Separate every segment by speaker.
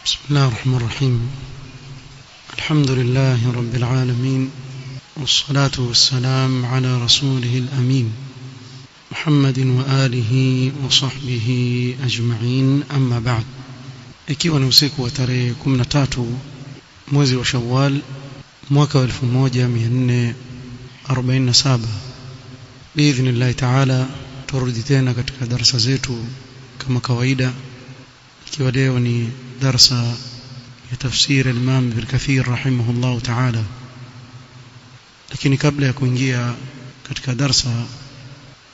Speaker 1: بسم الله الرحمن الرحيم. الحمد لله رب العالمين، والصلاة والسلام على رسوله الأمين محمد وآله وصحبه أجمعين، أما بعد. ikiwa ni usiku wa tarehe 13 mwezi wa Shawwal mwaka 1447 biidhnillah taala turudi tena katika darasa zetu kama kawaida, ikiwa leo ni darasa ya tafsir al-Imam Ibn Kathir rahimahullah taala. Lakini kabla ya kuingia katika darasa,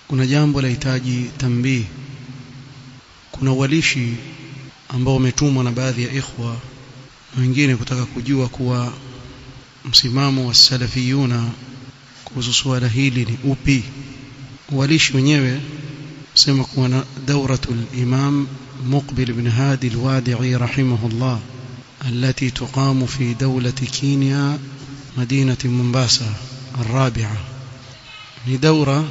Speaker 1: kuna jambo lahitaji tambii. Kuna walishi ambao umetumwa na baadhi ya ikhwa na wengine kutaka kujua kuwa msimamo wa salafiyuna kuhusu swala hili ni upi. Walishi wenyewe sema kuwa dauratul imam Muqbil bin Hadi al-Wadi'i rahimahullah التي تقام في دولة كينيا مدينة مومباسا الرابعة، ni daura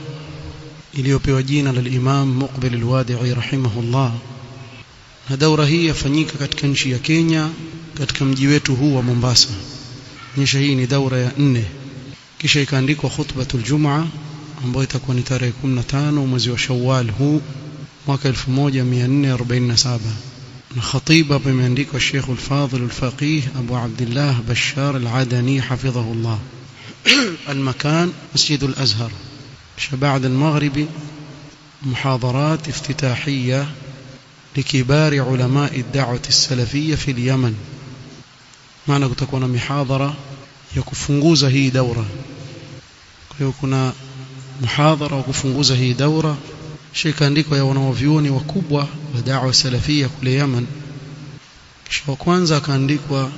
Speaker 1: iliyopewa jina la Imam Muqbil al-Wadi'i rahimahullah, na daura hii yafanyika katika nchi ya Kenya katika mji wetu huu wa Mombasa. Nyesha hii ni daura ya 4, kisha ikaandikwa khutbatul Jumaa ambayo itakuwa ni tarehe 15 mwezi wa Shawwal huu mwaka 1447. na khatiba pameandikwa Sheikh al-Fadhil al-Faqih Abu Abdullah Bashar al-Adani hafidhahullah. المكان مسجد الأزهر. بعد المغرب محاضرات افتتاحية لكبار علماء الدعوة السلفية في اليمن. maana kutakuwa na mihadhara ya kufunguza hii daura. Kwa hiyo kuna muhadhara wa kufunguza hii daura. Sheikh andiko ya wanavyuoni wakubwa wa da'wa salafia kule Yemen. Kisha kwanza akaandikwa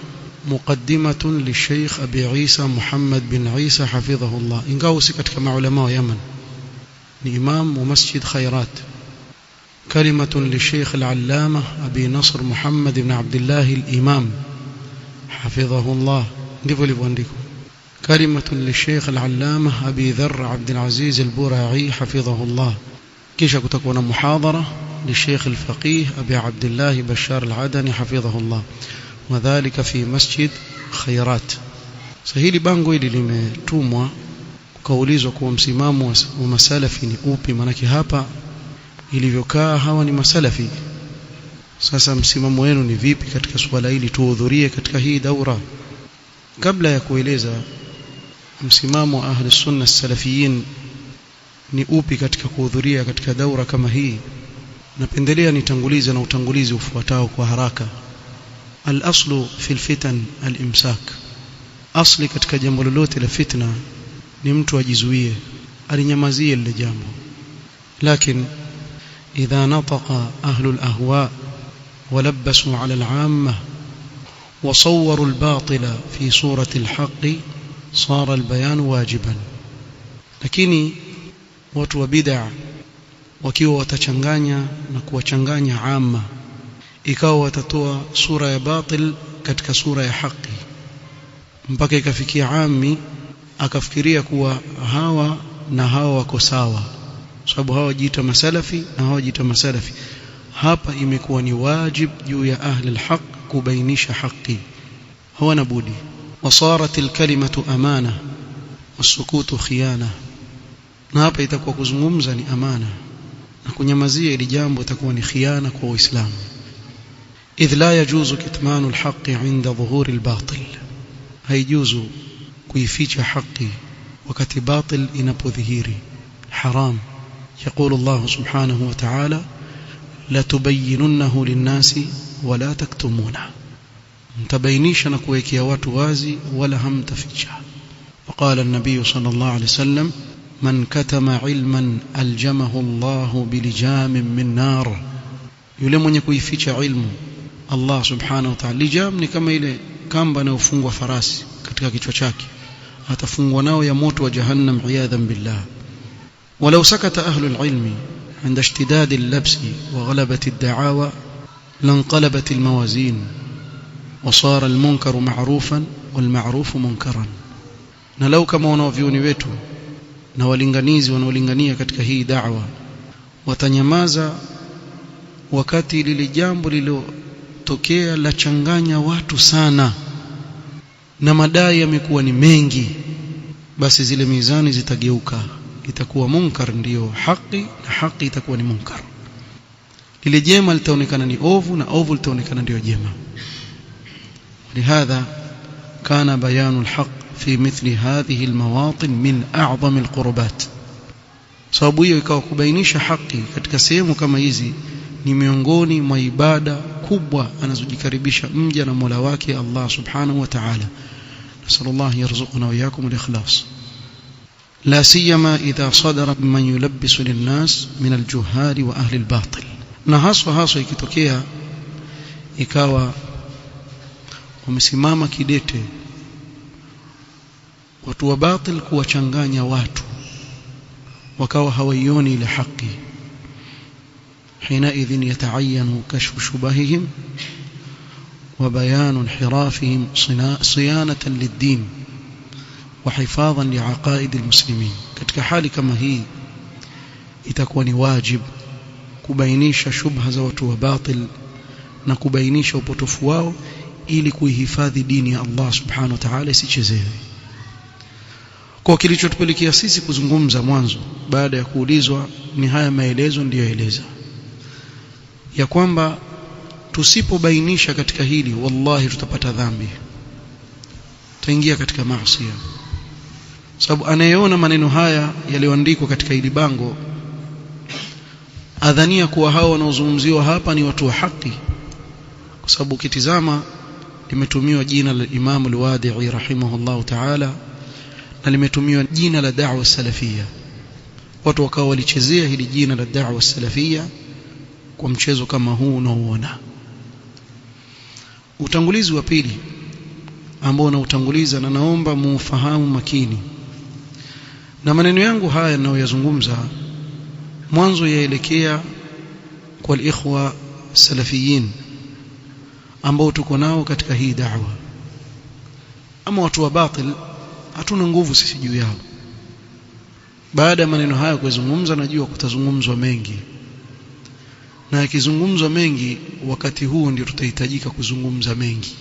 Speaker 1: muqaddimatun li Sheikh Abi Isa Muhammad bin Isa hafidhahullah, ingawa si katika maulama wa Yemen, ni imam wa Masjid Khairat. Kalimatun li Sheikh al-Allama Abi Nasr Muhammad ibn Abdullah al-Imam hafidhahullah, ndivyo ilivyoandikwa. Kalimatun li Sheikh al-Allama Abi Dharr Abdul Aziz al-Bura'i hafidhahullah. kisha kutakuwa na muhadhara li Sheikh al-Faqih Abi Abdullah Bashar al-Adani hafidhahullah, wadhālika fi Masjid Khairat. Sahili bango hili limetumwa kukaulizwa kuwa msimamo wa masalafi ni upi, manake hapa ilivyokaa hawa ni masalafi. Sasa msimamo wenu ni vipi katika swala hili, tuhudhurie katika hii daura? Kabla ya kueleza msimamo wa ahli sunna salafiyin ni upi katika kuhudhuria katika daura kama hii, napendelea nitangulize na utangulizi ufuatao kwa haraka. Al-aslu fil fitan al-imsak. Asli katika jambo lolote la fitna ni mtu ajizuie, alinyamazie lile jambo. Lakini idha nataqa ahlu al-ahwa walabbasu ala al-amma وصوروا الباطل في صورة الحق صار البيان واجبا. lakini watu wa bid'a wakiwa watachanganya na kuwachanganya amma, ikawa watatoa sura ya batil katika sura ya haki, mpaka ikafikia ammi akafikiria kuwa hawa na hawa wako sawa, sababu hawa wajiita masalafi na hawa wajiita masalafi. Hapa imekuwa ni wajib juu ya ahli al-haq kubainisha haki, hawana budi. wasarat al-kalimatu amana wasukutu khiyana. na hapa itakuwa kuzungumza ni amana na kunyamazia ili jambo itakuwa ni khiana kwa Uislamu. idh la yajuzu kitmanu al-haqq 'inda dhuhuri al-batil, haijuzu kuificha haki wakati batil inapodhihiri, haram. يقول الله سبحانه وتعالى لا تبيننه للناس ولا تكتمونه, mtabainisha na kuwekea watu wazi wala hamtaficha. وقال النبي صلى الله عليه وسلم من كتم علما ألجمه الله بلجام من نار. yule mwenye kuificha ilmu Allah subhanahu wa ta'ala, lijam ni kama ile kamba inayofungwa farasi katika kichwa chake, atafungwa nao ya moto wa jahannam iyadhan billah. ولو سكت أهل العلم عند اشتداد اللبس وغلبة الدعاوى لانقلبت الموازين وصار المنكر معروفا والمعروف منكرا. na lau kama wanavyuoni wetu na walinganizi wanaolingania katika hii da'wa watanyamaza wakati lile jambo tokea la changanya watu sana na madai yamekuwa ni mengi, basi zile mizani zitageuka, itakuwa munkar ndiyo haki na haki itakuwa ni munkar. Lile jema litaonekana ni ovu na ovu litaonekana ndio jema. لهذا كان بيان الحق في مثل هذه المواطن من أعظم القربات. sababu hiyo ikawa kubainisha haki katika sehemu kama hizi ni miongoni mwa ibada kubwa anazojikaribisha mja na Mola wake Allah subhanahu wa ta'ala. Nasallallahu yarzuquna wa iyyakum al-ikhlas. La siyama idha sadara man yulabbisu lin-nas min al-juhali wa ahli al-batil. Na haswa ikitokea ikawa wamesimama kidete watu wa batil kuwachanganya watu wakawa hawaioni ile haki, حينئذ يتعين كشف شبههم وبيان انحرافهم صيانة للدين وحفاظا لعقائد المسلمين. katika hali kama hii itakuwa ni wajib kubainisha shubha za watu wa batil na kubainisha upotofu wao ili kuihifadhi dini ya Allah subhanahu wa ta'ala isichezewe. Kwa kilichotupelekea sisi kuzungumza mwanzo baada ya kuulizwa ni haya maelezo ndiyo eleza ya kwamba tusipobainisha katika hili wallahi tutapata dhambi, tutaingia katika maasi. Sababu anayeona maneno haya yaliyoandikwa katika hili bango adhania kuwa hao wanaozungumziwa hapa ni watu wa haki, kwa sababu ukitizama limetumiwa jina la Imam al-Wadi'i rahimahullah ta'ala na limetumiwa jina la da'wa salafia. Watu wakawa walichezea hili jina la da'wa salafia kwa mchezo kama huu unaoona. Utangulizi wa pili ambao nautanguliza na naomba mufahamu makini, na maneno yangu haya ninayoyazungumza mwanzo yaelekea kwa ikhwa salafiyin ambao tuko nao katika hii da'wa. Ama watu wa batil hatuna nguvu sisi juu yao. Baada ya maneno haya kuzungumza, najua kutazungumzwa mengi, na yakizungumzwa mengi wakati huu ndio tutahitajika kuzungumza mengi,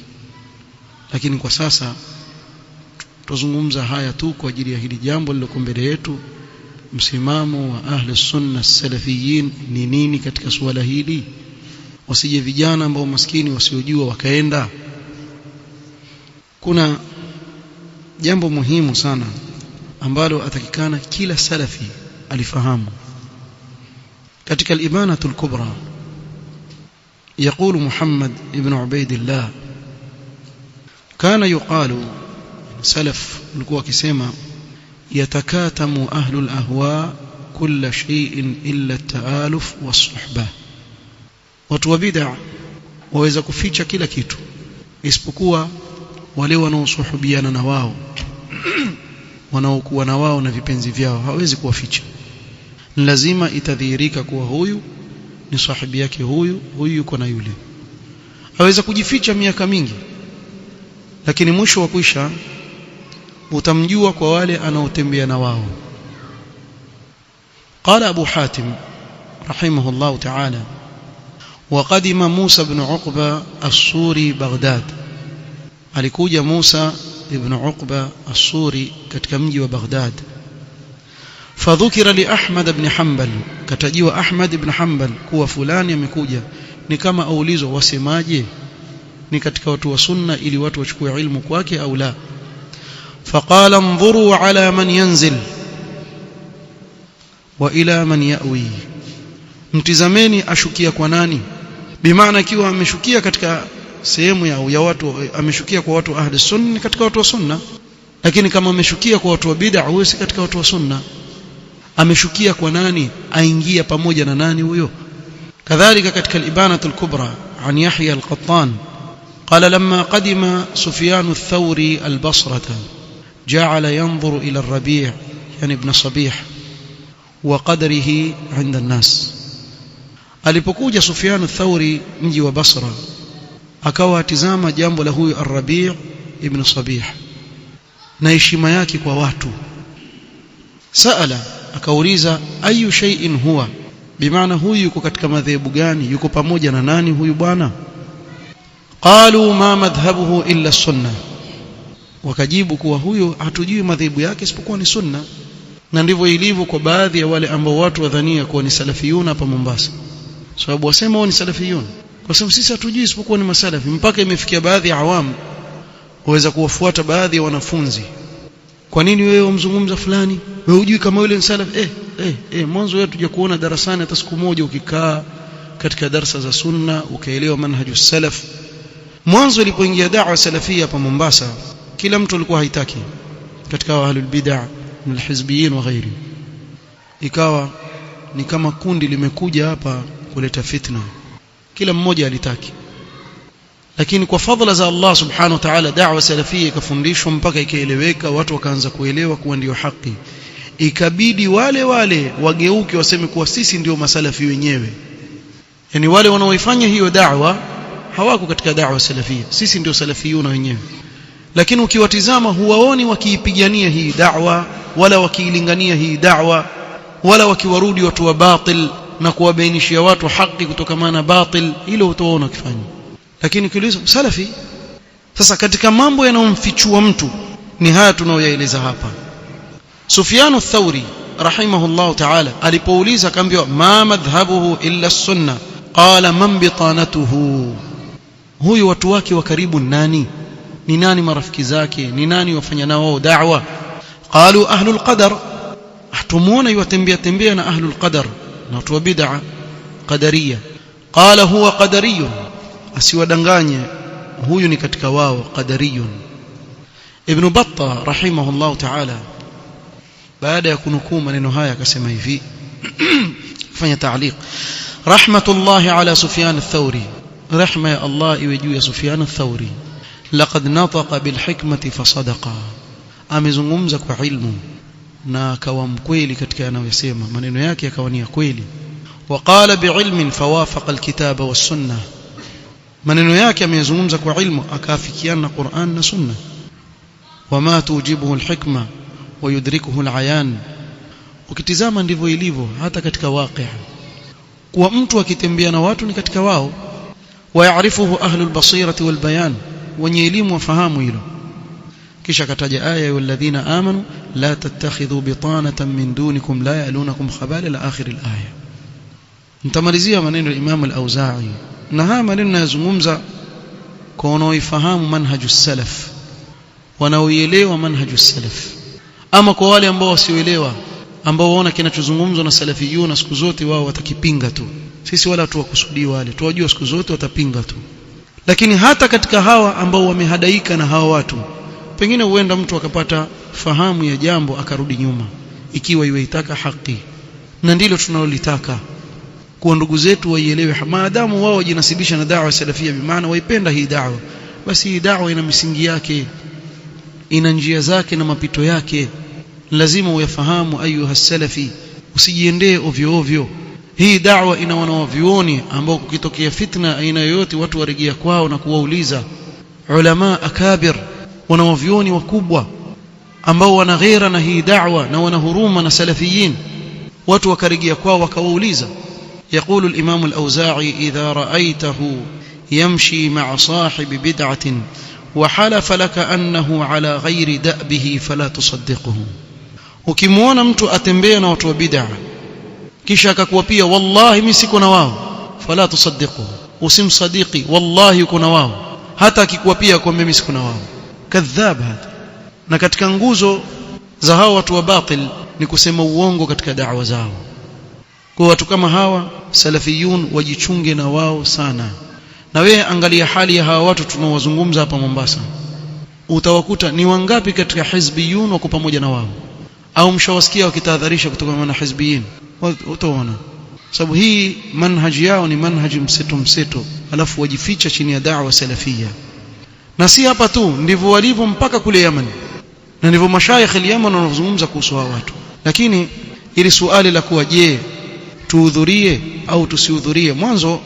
Speaker 1: lakini kwa sasa tuzungumza haya tu kwa ajili ya hili jambo lililo mbele yetu. Msimamo wa ahli sunna salafiyin ni nini katika suala hili? Wasije vijana ambao maskini wasiojua wakaenda. Kuna jambo muhimu sana ambalo atakikana kila salafi alifahamu. katika al-Ibanatul Kubra يقول محمد ابن عبيد الله كان يقال سلف لكوا كسما يتكاتم أهل الأهواء كل شيء إلا التآلف والصحبة. watu wa bid'a waweza kuficha kila kitu isipokuwa wale wanaosuhubiana na wao wanaokuwa na wao na vipenzi vyao, hawezi kuwaficha. Lazima itadhihirika kuwa huyu ni sahibi yake, huyu yuko na yule. Aweza kujificha miaka mingi, lakini mwisho wa kuisha utamjua kwa wale anaotembea na wao. قال أبو حاتم رحمه الله تعالى وقدم موسى بن عقبة الصوري بغداد. alikuja Musa ibn Uqba as-Suri katika mji wa Baghdad. Fadhukira li Ahmad ibn Hanbal, katajiwa Ahmad ibn Hanbal kuwa fulani amekuja. Ni kama aulizwa wasemaje, ni katika watu wa sunna ili watu wachukue ilmu kwake au la. Faqala انظروا على من ينزل وإلى من يأوي, mtizameni ashukia kwa nani. Bimaana ikiwa ameshukia katika sehemu ya watu, ameshukia kwa watu ahli sunna, katika watu wa sunna. Lakini kama ameshukia kwa watu wa bid'a, huyo si katika watu wa sunna. Ameshukia kwa nani, aingia pamoja na nani huyo. kadhalika katika al-Ibanatul Kubra an Yahya al-Qattan qala lamma qadima Sufyan ath-Thawri al-Basrata ja'ala yanzuru ila ar-Rabi' yani ibn Sabih wa qadrihi 'inda an-nas. alipokuja Sufyan ath-Thawri mji wa Basra, akawa atizama jambo la huyu ar-Rabi' ibn Sabih na heshima yake kwa watu. Saala, akauliza ayu shay'in huwa, bimaana huyu yuko katika madhehebu gani, yuko pamoja na nani huyu bwana. qalu ma madhhabuhu illa as-sunnah, wakajibu kuwa huyo hatujui madhehebu yake isipokuwa ni sunna. Na ndivyo ilivyo kwa baadhi ya wale ambao watu wadhania kuwa ni salafiyun hapa Mombasa, sababu wasema wao ni salafiyun kwa sababu sisi hatujui isipokuwa ni masalafi, mpaka imefikia baadhi ya awamu waweza kuwafuata baadhi ya wanafunzi. Kwa nini wewe umzungumza fulani, wewe hujui kama yule ni salaf? Mwanzo wewe tuje kuona darasani hata siku moja ukikaa katika darasa za sunna ukaelewa manhaju salaf. Mwanzo ilipoingia da'wa salafia hapa Mombasa, kila mtu alikuwa haitaki katika ahlul bid'ah na alhizbiyin wa ghairi, ikawa ni kama kundi limekuja hapa kuleta fitna, kila mmoja alitaki. Lakini kwa fadhila za Allah subhanahu wa ta'ala, da'wa salafia ikafundishwa mpaka ikaeleweka, watu wakaanza kuelewa kuwa ndio haki. Ikabidi wale wageuke waseme kuwa sisi ndio masalafi wenyewe. Yani wale wanaoifanya hiyo da'wa hawako katika da'wa salafia, sisi ndio salafiyuna wenyewe. Lakini ukiwatizama huwaoni wakiipigania hii da'wa wala wakiilingania hii da'wa wala wakiwarudi watu wa batil na kuwabainishia watu haki kutokana na batil, ile utaona kifanya. Lakini kiulizo salafi, sasa katika mambo yanayomfichua mtu ni haya tunayoyaeleza hapa. Sufyan ath-Thawri rahimahullah ta'ala alipouliza akaambiwa ma madhhabuhu illa as-sunnah, qala man bitanatuhu, huyu watu wake wa karibu nani, ni nani marafiki zake, ni nani wafanya nao da'wa? Qalu ahlul qadar, tumuona yatembea na ahlul qadar na watu wa bid'a qadariyya. Qala huwa qadariyun, asiwadanganye huyu ni katika wao qadariyun. Ibn Battah rahimahullah ta'ala baada ya kunukuu maneno haya akasema hivi fanya ta'liq: rahmatullahi ala Sufyan ath-Thawri, rahma ya Allah iwe juu ya Sufyan ath-Thawri, laqad nataqa bil hikmati fasadaqa, amezungumza kwa ilmu na akawa mkweli katika anayosema, maneno yake yakawa ni ya kweli. Wa qala bi'ilmin fawafaqa al-kitaba was-sunnah, maneno yake amezungumza kwa ilmu akaafikiana na Qur'an na Sunna. Wama tujibuhu al-hikma wa yudrikuhu al-ayan, ukitizama ndivyo ilivyo hata katika waqi', kwa mtu akitembea na watu ni katika wao. Wa ya'rifuhu ahlul basirati wal bayan, wenye elimu wafahamu hilo. Kisha kataja aya ya walladhina amanu la tattakhidhu bitanatan min dunikum la ya'lunakum khabala ila akhir al-aya. Nitamalizia maneno ya Imam al-Auza'i, na haya maneno yazungumza kwa wanaoifahamu manhaju salaf, wanaoielewa manhaju salaf. Ama kwa wale ambao wasioelewa, ambao waona kinachozungumzwa na salafiyuna siku zote wao watakipinga tu, sisi wala tuwakusudii wale, tuwajua siku zote watapinga tu. Lakini hata katika hawa ambao wamehadaika na hawa watu, pengine huenda mtu akapata fahamu ya jambo akarudi nyuma, ikiwa iweitaka haki. Na ndilo tunalolitaka, kwa ndugu zetu waielewe, maadamu wao wajinasibisha na da'wa salafia, bimaana waipenda hii da'wa, basi hii da'wa ina misingi yake, ina njia zake na mapito yake, lazima uyafahamu ayuha salafi, usijiendee ovyo ovyo. Hii da'wa ina wanawavyuoni ambao kukitokea fitna aina yoyote watu warejea kwao na kuwauliza. Ulama akabir, wanawavyuoni wakubwa ambao wana ghera na hii da'wa na wana huruma na salafiyin, watu wakarejea kwao wakawauliza. يقول الإمام الأوزاعي إذا رأيته يمشي مع صاحب بدعة وحلف لك أنه على غير دأبه فلا تصدقه. ukimwona mtu atembea na watu wa bid'a kisha akakuapia wallahi mimi siko na wao, fala tusaddiqu, usimsadiki, wallahi yuko na wao, hata akikuapia kwa mimi siko na wao, kadhab hada. Na katika nguzo za hao watu wa batil ni kusema uongo katika da'wa zao. Kwa watu kama hawa salafiyun wajichunge na wao sana. Na wewe angalia hali ya hawa watu tunaowazungumza hapa Mombasa, utawakuta ni wangapi katika hizbiyun wako pamoja na wao, au mshawasikia wakitahadharisha kutoka na hizbiyin? Utaona sababu hii manhaji yao ni manhaji mseto, alafu wajificha chini ya da'wa salafia. Na si hapa tu, ndivyo walivyo mpaka kule Yemen, na ndivyo mashayikh al-Yemen wanazungumza kuhusu hao watu. Lakini ili swali la kuwa je, tuhudhurie au tusihudhurie, mwanzo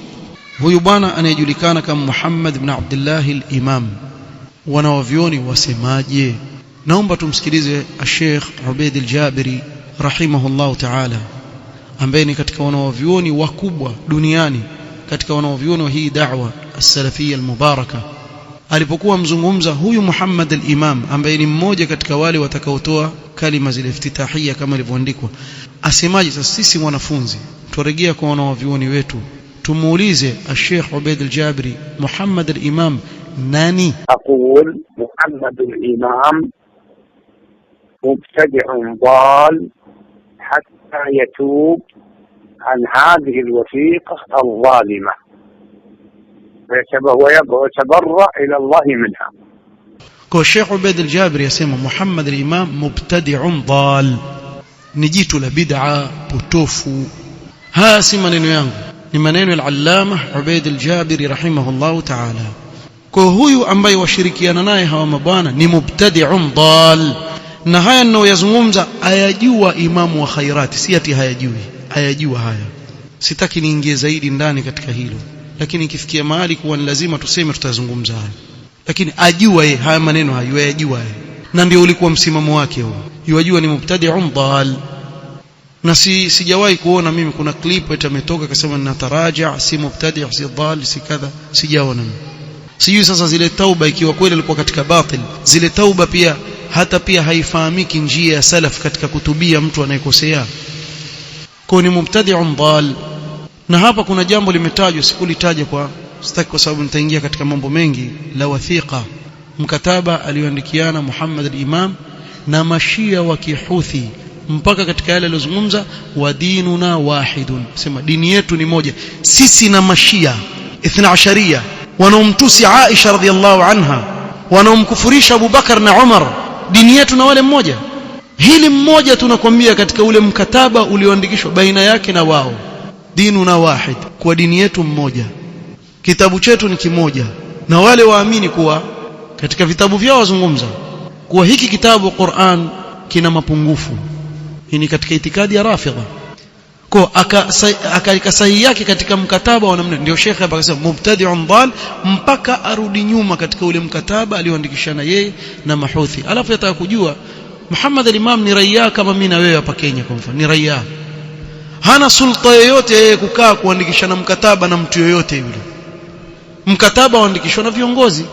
Speaker 1: huyu bwana anayejulikana kama Muhammad ibn Abdullah al-Imam, wanawavyoni wasemaje? Naomba tumsikilize Sheikh Ubaid al-Jabiri rahimahullah ta'ala, ambaye ni katika wanawavyoni wakubwa duniani, katika wanawavyoni wa hii da'wa as-salafiyya al-mubaraka alipokuwa mzungumza huyu Muhammad al-Imam ambaye ni mmoja katika wale watakaotoa kalima zile iftitahia kama ilivyoandikwa, asemaje sasa sisi wanafunzi turejea kwa wanavyuoni wetu tumuulize Sheikh Ubaid al-Jabiri Muhammad al-Imam nani?
Speaker 2: أقول محمد الإمام مبتدع ضال حتى يتوب عن هذه الوثيقة الظالمة ويتبرأ إلى الله منها.
Speaker 1: Kwa Sheikh Ubaid al-Jabiri yasema Muhammad al-Imam mubtadi'un dal, ni jitu la bid'a potofu. Haya si maneno yangu, ni maneno ya al-Allama Ubaid al-Jabiri rahimahullahu ta'ala. Kwa huyu ambaye washirikiana naye hawa mabwana ni mubtadi'un dal, na haya ninayoyazungumza ayajua imamu wa khairati, si ati hayajui, ayajua haya. Sitaki niingie zaidi ndani katika hilo, lakini ikifikia mahali kuwa ni lazima tuseme tutazungumza haya, lakini ajua yeye haya maneno hayo yajua yeye, na ndio ulikuwa msimamo wake huo, yajua ni mubtadi'un dal. Na sijawahi kuona mimi kuna clip eti ametoka akasema ninataraja, si mubtadi' si dal si kadha, sijaona mimi. Sijui sasa zile tauba ikiwa kweli alikuwa katika batil, zile tauba pia hata pia haifahamiki njia ya salaf katika kutubia mtu anayekosea. Kwa ni mubtadi'un dal. Na hapa kuna jambo limetajwa, sikulitaja kwa sitaki kwa sababu nitaingia katika mambo mengi, la wathiqa, mkataba alioandikiana Muhammad al-Imam na mashia wa Kihuthi, mpaka katika yale aliyozungumza wa dinuna wahidun, sema dini yetu ni moja sisi na mashia ithna asharia wanaomtusi Aisha radhiallahu anha, wanaomkufurisha Abu Bakar na Umar, dini yetu na wale mmoja. Hili mmoja tunakwambia katika ule mkataba ulioandikishwa baina yake na wao, dinuna wahid, kwa dini yetu mmoja, kitabu chetu ni kimoja. Na wale waamini kuwa katika vitabu vyao wazungumza kuwa hiki kitabu Qur'an kina mapungufu. Hii ni katika itikadi ya Rafidha. Kwa akaika sahihi yake katika mkataba wa namna, ndio Sheikh hapa akasema mubtadi'un dal, mpaka arudi nyuma katika ule mkataba alioandikishana yeye na Mahuthi. Alafu yataka kujua Muhammad al-Imam ni raia kama mimi na wewe hapa Kenya kwa mfano, ni raia, hana sulta yoyote yeye kukaa kuandikishana mkataba na mtu yoyote yule. Mkataba waandikishwa na viongozi.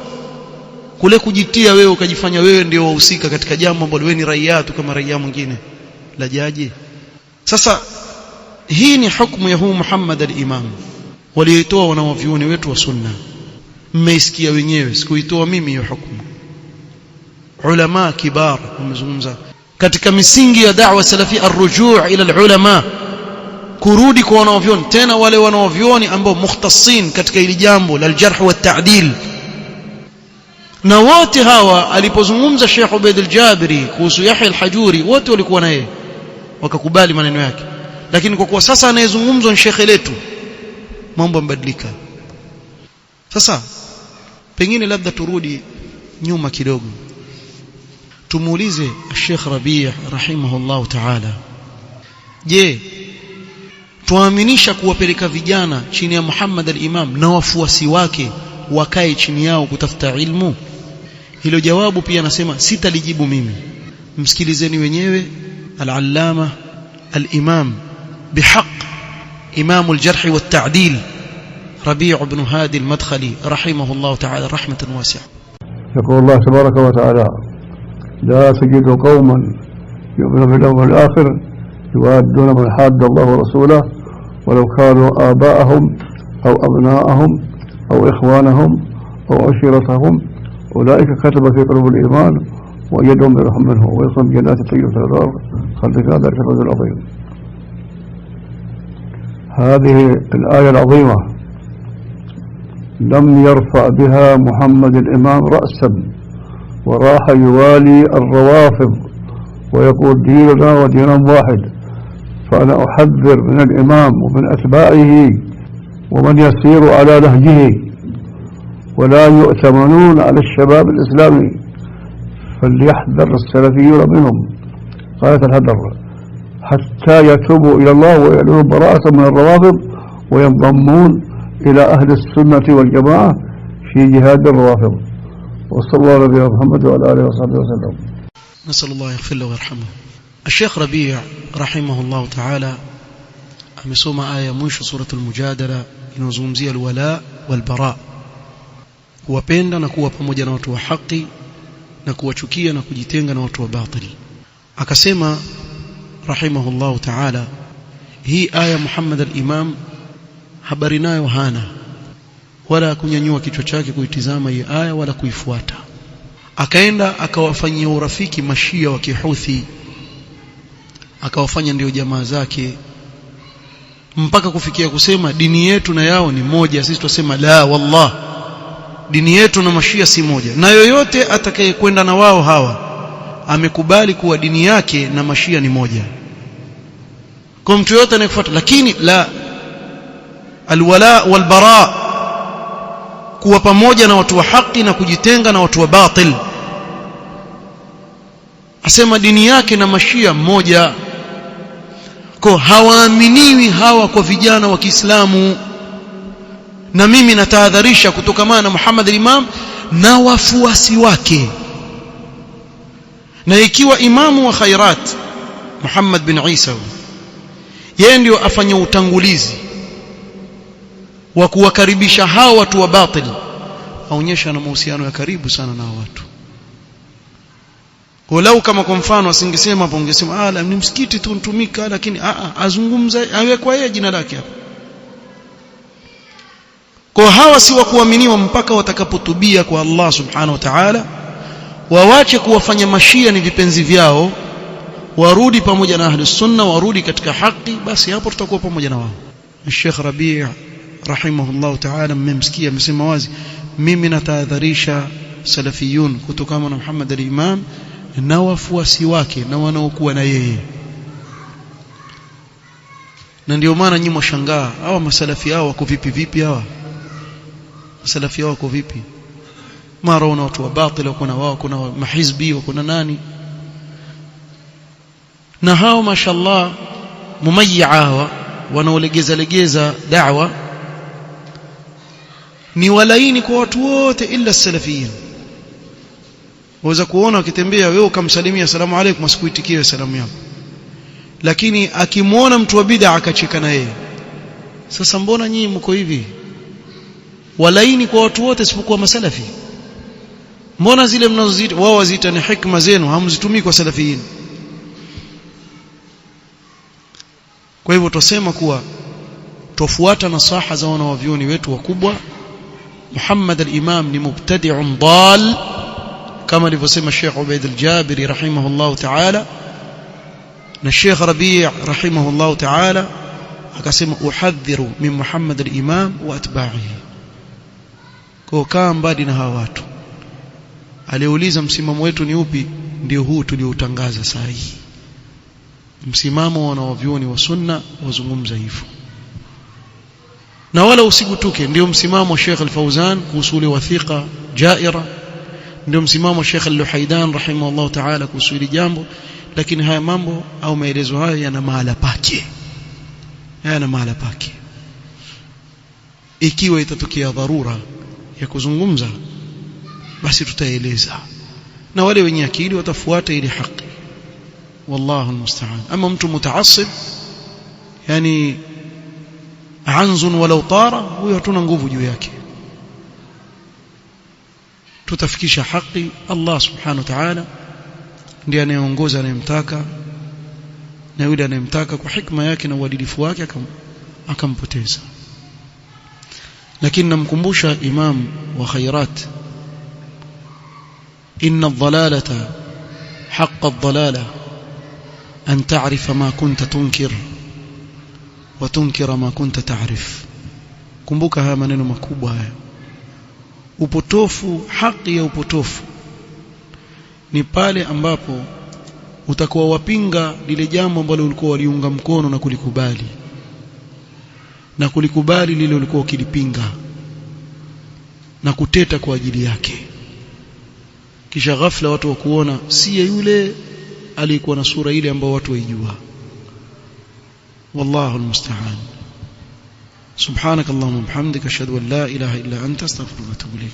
Speaker 1: Kule kujitia wewe ukajifanya wewe ndio wahusika katika jambo ambalo wewe ni raia tu kama raia mwingine, la jaje? Sasa hii ni hukumu ya huu Muhammad al-Imam walioitoa wanawavyuoni wetu wa sunna. Mmeisikia wenyewe, sikuitoa mimi hiyo hukumu. Ulama kibar wamezungumza katika misingi ya da'wa salafi, ar-rujuu' ila al-ulama, kurudi kwa wanawavyuoni, tena wale wanawavyuoni ambao mukhtassin katika hili jambo la al-jarh wa at-ta'dil. Na wote hawa alipozungumza Sheikh Ubaid al-Jabiri kuhusu Yahya al-Hajuri, wote walikuwa na yeye wakakubali maneno yake. Lakini kwa kuwa sasa anayezungumzwa ni shekhe letu, mambo yamebadilika. Sasa pengine labda turudi nyuma kidogo, tumuulize Sheikh Rabi' rahimahullah ta'ala, je, tuaminisha kuwapeleka vijana chini ya Muhammad al-Imam na wafuasi wake wakae chini yao kutafuta ilmu? Hilo jawabu pia nasema sitalijibu mimi, msikilizeni wenyewe al-Allama al-Imam بحق إمام الجرح والتعديل ربيع بن هادي المدخلي رحمه الله تعالى رحمة واسعة.
Speaker 3: يقول الله تبارك وتعالى: لا تجد قوما يؤمنون باليوم الآخر يوادون من حاد الله ورسوله ولو كانوا آباءهم أو أبناءهم أو إخوانهم أو عشيرتهم أولئك كتب في قلوب الإيمان وأيدهم برحمة منه ويصم جنات تجري في الأنهار خلف ذلك الفوز العظيم. هذه الآية العظيمة لم يرفع بها محمد الإمام رأسا وراح يوالي الروافض ويقول ديننا ودينا واحد. فأنا أحذر من الإمام ومن أتباعه ومن يسير على نهجه، ولا يؤتمنون على الشباب الإسلامي، فليحذر السلفيون منهم غاية الحذر حتى يتوبوا إلى الله ويعلنوا براءة من الروافض وينضمون إلى أهل السنة والجماعة في جهاد الروافض. وصلى الله على نبينا محمد وعلى آله وصحبه وسلم.
Speaker 1: نسأل الله يغفر له ويرحمه. الشيخ ربيع رحمه الله تعالى amesoma aya mwisho suratul Mujadala inazungumzia alwala walbara, kuwapenda na kuwa pamoja na watu wa haki na kuwachukia na kujitenga na watu wa batili. Akasema rahimahullah ta'ala, hii aya Muhammad al-Imam habari nayo hana, wala kunyanyua kichwa chake kuitizama hii aya wala kuifuata. Akaenda akawafanyia urafiki mashia wa Kihuthi, akawafanya ndio jamaa zake, mpaka kufikia kusema dini yetu na yao ni moja. Sisi tusema la wallah, dini yetu na mashia si moja, na yoyote atakayekwenda na wao hawa amekubali kuwa dini yake na mashia ni moja. Kwa mtu yote anayefuata, lakini la alwala walbara, kuwa pamoja na watu wa haki na kujitenga na watu wa batil. Asema dini yake na mashia mmoja. Kwa hawaaminiwi hawa kwa vijana wa Kiislamu, na mimi natahadharisha kutokamana na Muhammad al-Imam na wafuasi wake. Na ikiwa imamu wa khairat Muhammad bin Isa yeye ndio afanya utangulizi wa kuwakaribisha hao watu wa batil, aonyesha na mahusiano ya karibu sana na watu. Walau kama kwa mfano asingesema hapo, ungesema ni msikiti tu ntumika, lakini azungumza awekwa yeye jina lake hapo. Kwa hawa si wa kuaminiwa mpaka watakapotubia kwa Allah subhanahu wa ta'ala, wawache kuwafanya mashia ni vipenzi vyao, warudi pamoja na ahli sunna, warudi katika haki. Basi hapo tutakuwa pamoja na wao. Sheikh Rabi' rahimahullah ta'ala mmemsikia amesema wazi, mimi natahadharisha salafiyun kutokana na Muhammad al-Imam na wafuasi wake na wanaokuwa na yeye. Na ndio maana nyinyi mwashangaa hawa masalafi hao wako vipi hawa masalafi hao wako vipi? Mara una watu wa batil, wako na wao, kuna mahizbi, wako na nani, na hao mashallah mumayya hawa wanaolegeza da'wa ni walaini kwa watu wote illa salafiyin. Waweza kuona ukitembea wewe ukamsalimia asalamu alaykum, asikuitikie salamu yako, lakini akimuona mtu wa bid'a akacheka na yeye. Sasa mbona nyinyi mko hivi walaini kwa watu wote isipokuwa masalafi? Mbona zile mnazoziita wao waziita ni hikma zenu hamzitumii kwa salafiyin? Kwa hivyo tusema kuwa tufuata nasaha za wanavyuoni wetu wakubwa. Muhammad al-Imam ni mubtadi'un dal, kama alivyosema Sheikh Ubayd al-Jabiri rahimahullah ta'ala, na Sheikh Rabi' rahimahullah ta'ala akasema uhadhiru min Muhammad al-Imam wa atba'ihi. Kwa kaa mbali na hawa watu. Aliuliza msimamo wetu ni upi, ndio huu tulioutangaza saa hii. Msimamo wa wanavyuoni wa sunna wazungumza hivyo, na wala usigutuke. Ndio msimamo wa Sheikh al-Fawzan kuhusu ile wathiqa jaira, ndio msimamo wa Sheikh al-Luhaidan rahimahullah ta'ala kuhusu ile jambo. Lakini haya mambo au maelezo haya yana mahala pake, ikiwa itatokea dharura ya kuzungumza basi tutaeleza, na wale wenye akili watafuata ile haki. Wallahu almusta'an. Ama mtu mutaassib, yani anzun walau tara, huyo hatuna nguvu juu yake. Tutafikisha haki. Allah subhanahu wa ta'ala ndiye anayeongoza anayemtaka, na yule anayemtaka kwa hikma yake na uadilifu wake akampoteza. Lakini namkumbusha imam wa khairat, inna adh-dhalalata haqqa adh-dhalala an ta'rifa ma kunta tunkir wa tunkira ma kunta ta'rif. Kumbuka haya maneno makubwa haya. Upotofu, haki ya upotofu ni pale ambapo utakuwa wapinga lile jambo ambalo ulikuwa waliunga mkono na kulikubali, na kulikubali lile ulikuwa ukilipinga na kuteta kwa ajili yake, kisha ghafla watu wakuona si yule aliyekuwa na sura ile ambayo watu waijua. Wallahu almusta'an. Subhanakallahumma wa bihamdika ashhadu an la ilaha illa anta astaghfiruka wa atubu ilayk.